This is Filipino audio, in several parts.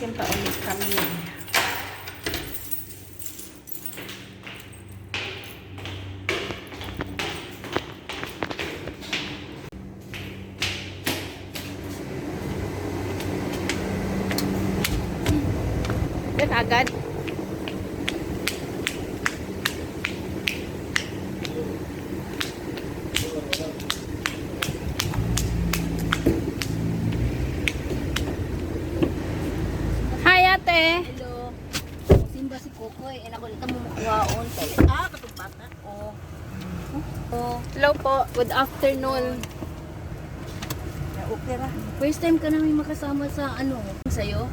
Magsimpa ulit kami. Yan agad. Hi ate. Hello. Simba si Kokoy. Ako dito mo makuhaon. Katong bata. Oh. Hello po. Good afternoon. Okay ra. First time ka namin makasama sa sa'yo?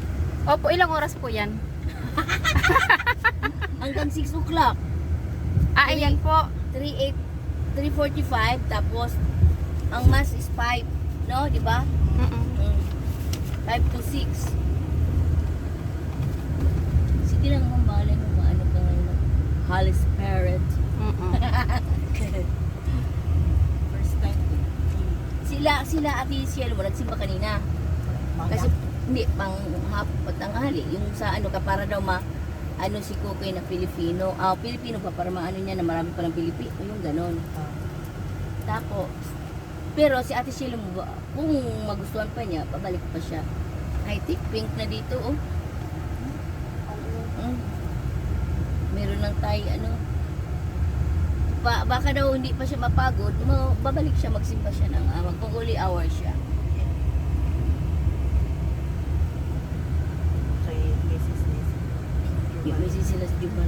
Opo, ilang oras po yan? Hanggang 6 o'clock. Ah, ayan po. 3:45 tapos ang mass is 5. No, di ba? Mm-mm. 5 to 6. Sige lang mo malay mo maano ka ngayon. Holy Spirit. Mm-mm. First time. Sila Ate Cielo mo nagsimba kanina. Kasi hindi pang tanghali yung sa ka para daw si Kokoy na Pilipino. Pilipino pa para maano niya na marami pa ng Pilipino, yung ganon. Tapos pero si Ate Cielo mo kung magustuhan pa niya, pabalik pa siya. I think pink na dito Meron ng tayo baka daw hindi pa siya mapagod, babalik siya, magsimba siya ng mag-holy hour siya. Busy sila sa Jubal.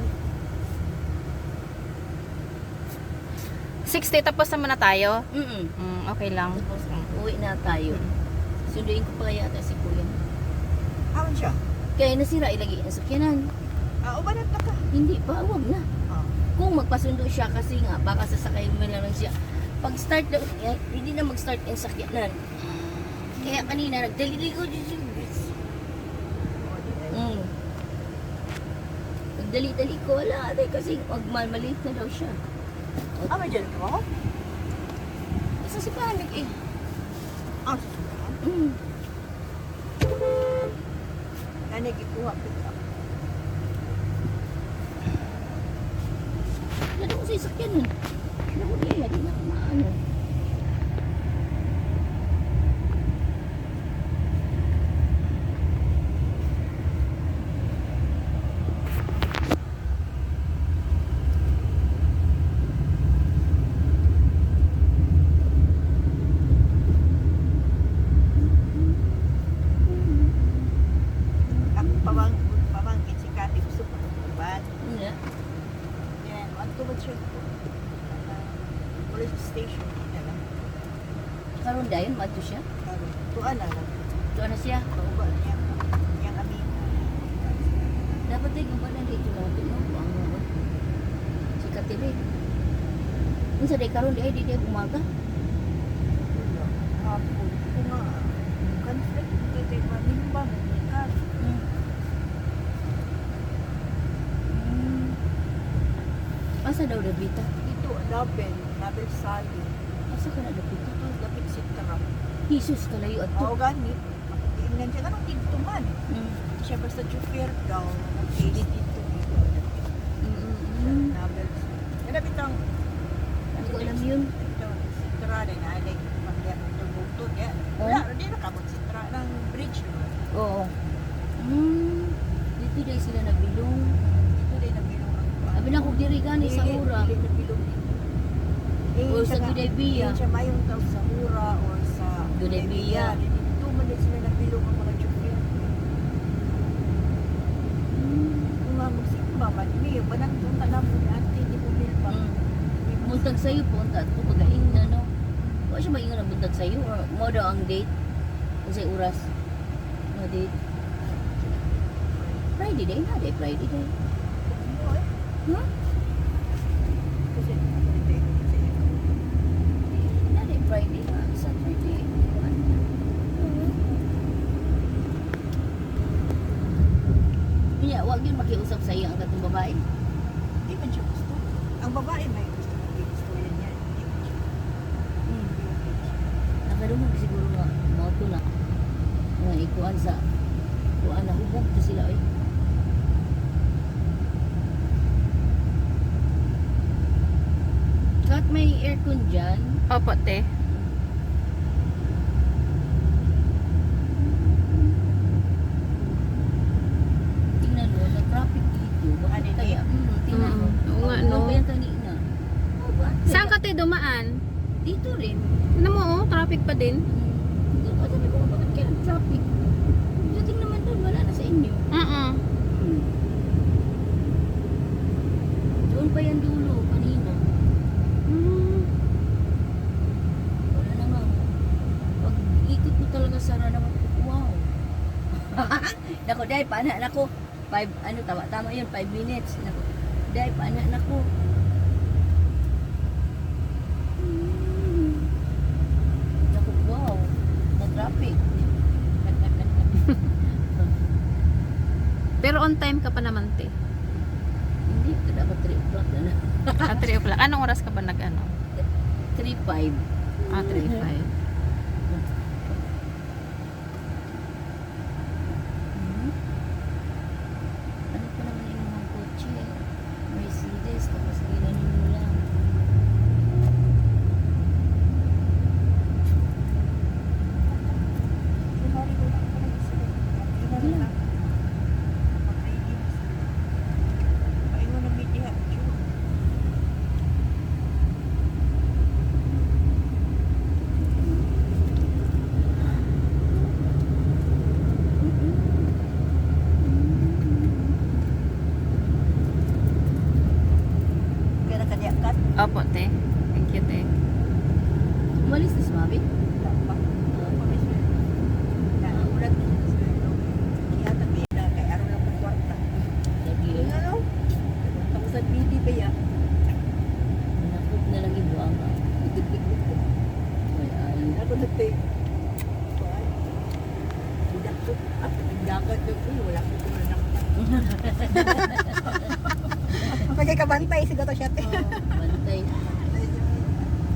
60 tapos naman na tayo? Mm-mm. Okay lang. Tapos uwi na tayo. Sunduin ko pa yata si Kuya. Awan siya? Kaya nasira ilagay ang sakyanan. Ubanat na ka. Hindi pa, wag na. Kung magpasundo siya kasi nga baka sasakay mo lang siya. Pag start daw, hindi na mag-start ang sakyanan. Kaya kanina nagdaliligo din siya. Nagdali-dali ko wala ate kasi maliit na daw siya. May dyan ka mo? Isa si Panik eh. Susunod. Nanagikuha kita. Lalo ko sa sakyanan. Lalo ko di na maano. Pamangkin si Kati gusto pa mag-uban. Yeah. Yan, ano ba siya? Police station. Karon dayon madto siya. Tuan na lang. Tuwa na siya. Pauban niya. Yang amin. Dapat ay gumawa dito natin no. Si Katiri. Unsa day karon di ay di umaga. Hapon. Kung nga, conflict kay manimbang. Asa daw Dabita? Ito, Label Sali. Asa ka na Dabita? Lapit si Trump. Jesus kalayo at to. Ganit. Tingnan siya ganun dito man. Siya basta chauffeur daw. Nag-case dito. Label Sali. Kaya bitang Hindi ko alam yun. ito, si Tra na inaalay pagyan ng bugtod. Wala, hindi nakamot si Tra ng bridge. Oo. Dito day sila nabilong. Ito din nabilong ang Abi na kog diri gani sa ura. Nabilong. O sa Gudaybia. Siya mayong tao sa Hura or sa Gudaybia. Dito man din sila nabilong ang mga chauffeur. Kung nga magsimba man, may banang itong tanam mo ni Auntie, di mo milpa. Buntag sayo po unta to pagaing na no. Wa siya maingon ang buntag sayo or mo daw ang date. Unsay oras? No date. Friday day na day Friday day. Huh? Kasi, Na day Friday na Saturday. Kaya wag yun makiusap sa iyo ang katong babae. hindi man siya gusto. Ang babae may gusto. Hindi gusto yan yan. Hindi man siya. Nakadumog siguro nga moto na. Nga ikuan sa Kuan na hubog to sila ay. Kahit may aircon dyan, Opo, te. tingnan mo, na-traffic dito. Bakit Ano, kaya? Tingnan mo. Oo nga, no. Ano ba yan kanina? Oh, bakit Saan kaya? ka, te, dumaan? Dito rin. Ano mo, oh, traffic pa din. Sabi ko, bakit kaya traffic? Dating naman doon, wala na sa inyo. Doon pa yan dulo, kanina. Wala na nga. Pag ikot mo talaga sara naman, wow. Nako, dahil paana nako. 5, tama yun, 5 minutes. Nako, dahil paana nako. Nako, wow. Na-traffic. Pero on time ka pa naman, te. Hindi, dapat 3 o'clock na na. At 3 o'clock. Anong oras ka ba nag-ano? 3:05. 3:05. Ano pa naman yung mga kotse? Mercedes, tapos ginanin mo lang. Tinori ko lang pala yung sila. Tinori lang. Mag-ready mo sila. Paingon ng media. Sure. Kaya nakadiakat. Opo, te. Thank you, te. Umalis na si Mami? Dapat. Naulat na siya sa sweldo. Kaya tabi na kay araw lang po kwarta. Lagi Yung ano? Tapos sa BD ba yan? Nakot na lang yung buwanga. Ay, ay. Ako nagtay. Tidak ko. At dagat ko po. Wala ko kung anak. Pagkay kabantay, sigaw to siya. Bantay.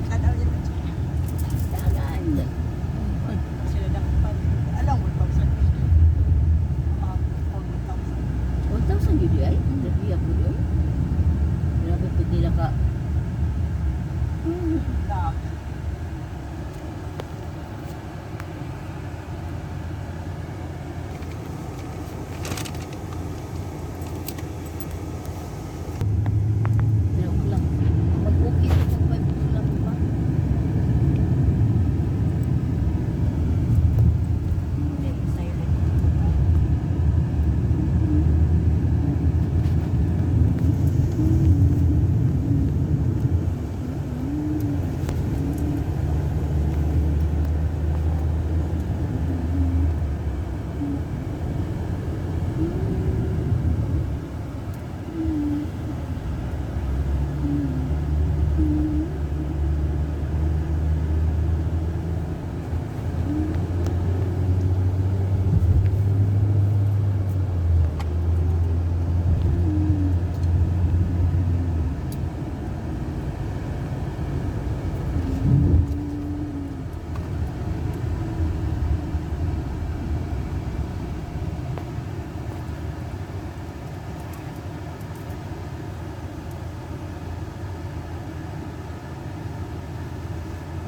Kanaw niya. Dagan. Sila dapat. Alam mo, 1,000. 1,000 yun ay? Grabe ako doon. Grabe po nila ka. Dami. Pero ako lang. Mag-okay ito pag 5 lang pa. Hindi, silent.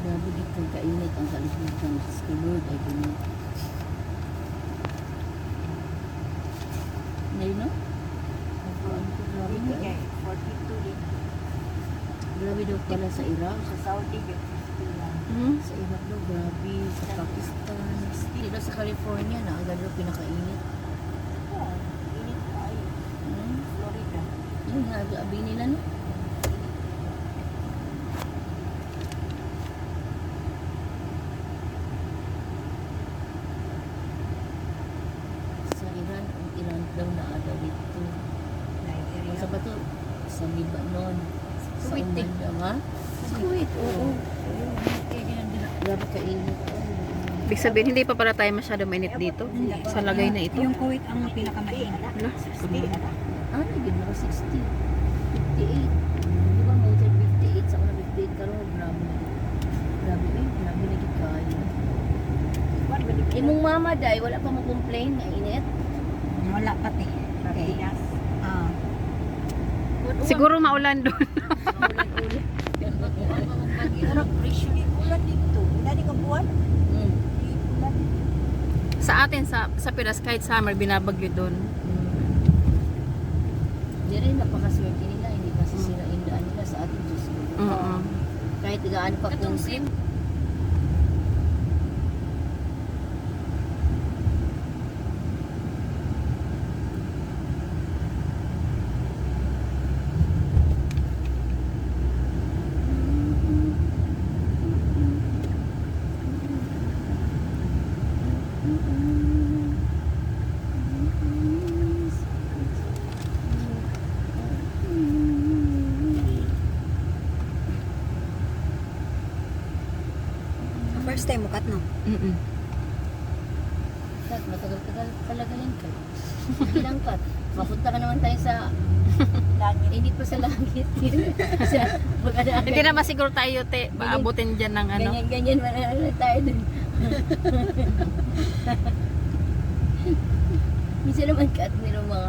Grabe dito kainit ang kalibutan sa Lord ay ganun. Ngayon no? Grabe Hindi ka. kay 42 din. Grabe daw pala sa Iraq. Sa Saudi, 50 lang. Sa Iraq daw, grabe. Sa Pakistan. Dito sa California, naagad daw pinakainit. Oh, init ay Florida. Yung nag-abi nila no? Sa Iran, ang Iran daw naada dito. Nigeria. Sa ba to? Sa Lebanon. Sa Kuwait eh. Oman daw, ha? Sa Kuwait, oo. Grabe kainit. Ibig sabihin, hindi pa pala tayo masyado mainit dito. Sa lagay na ito. Yung Kuwait ang pinakamainit. Wala. Ano, yun ako 60. 58. Di ba mo 58 sa 58 karon grabe. Grabe eh, grabe na gid kayo. Imong mama day wala pa mo complain na init. wala pati. Okay. Sardinas. Ah. Siguro maulan doon. Ulan-ulan. Harap presyo ni ulan dito. Nani ka buwan? Mm. Di ulan. Sa atin, sa Pinas, kahit summer, binabagyo doon. Di rin napakaswerte nila, hindi kasi sila indaan nila sa ating Diyos. Mm-mm. Kahit gaano pa kung First time mo kat, no? Mm-mm. Kat, matagal-tagal talaga yan ka. Sige lang Kat. Mapunta ka naman tayo sa Langit. hindi pa sa langit. sa pagkadaan. Hindi naman siguro tayo, te, maabutin dyan ng ano. Ganyan-ganyan mananala tayo dun. Minsan naman Kat, mayroong mga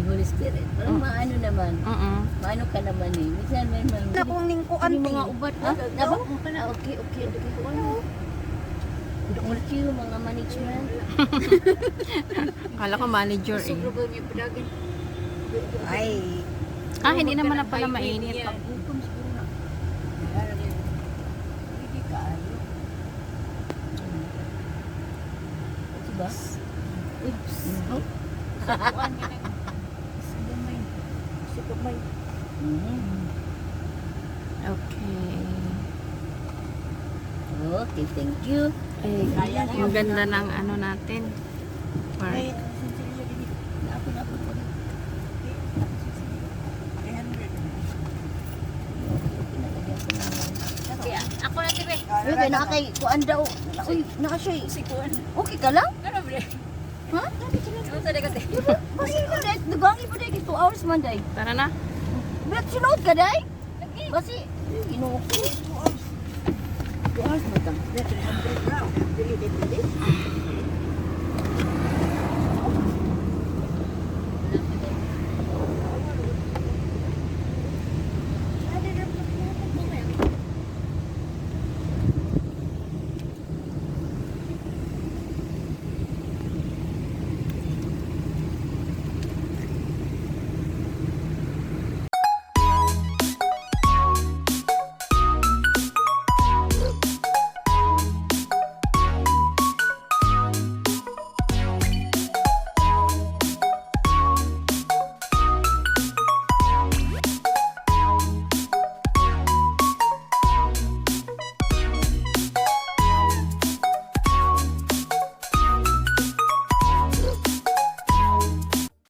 Holy Spirit. Parang maano naman. Mm-mm. Maano ka naman eh. Minsan may mga... Na kung ningkuan Yung ti. mga ubat. Ha? Naba mo ka na. Okay. Ano? Thank you mga management. Kala ko manager eh. Ay. Ah, hindi naman na pala mainit. Pag-hukom siguro na. Hindi ka ano. Diba? Oops. Oh. Buwan nga nag. Sugumay. Sugumay. Okay. Okay, thank you. Eh, ang ganda ng ano natin. Ay, Park. sinsilyo din. Naapon po. 300. Kaya, Ako na tibe. uy, kaya nakakay, kuan daw. Uy, nakasya eh. Sikuan. Okay ka lang? Ano bre? Ha? Ano sa kasi? Kasi ko dahil, nagangi pa dahil 2 hours man dahil. Tara na. Ba't sinuot ka dahil? Kasi, inuok ko. 2 hours man dahil. 300 raw.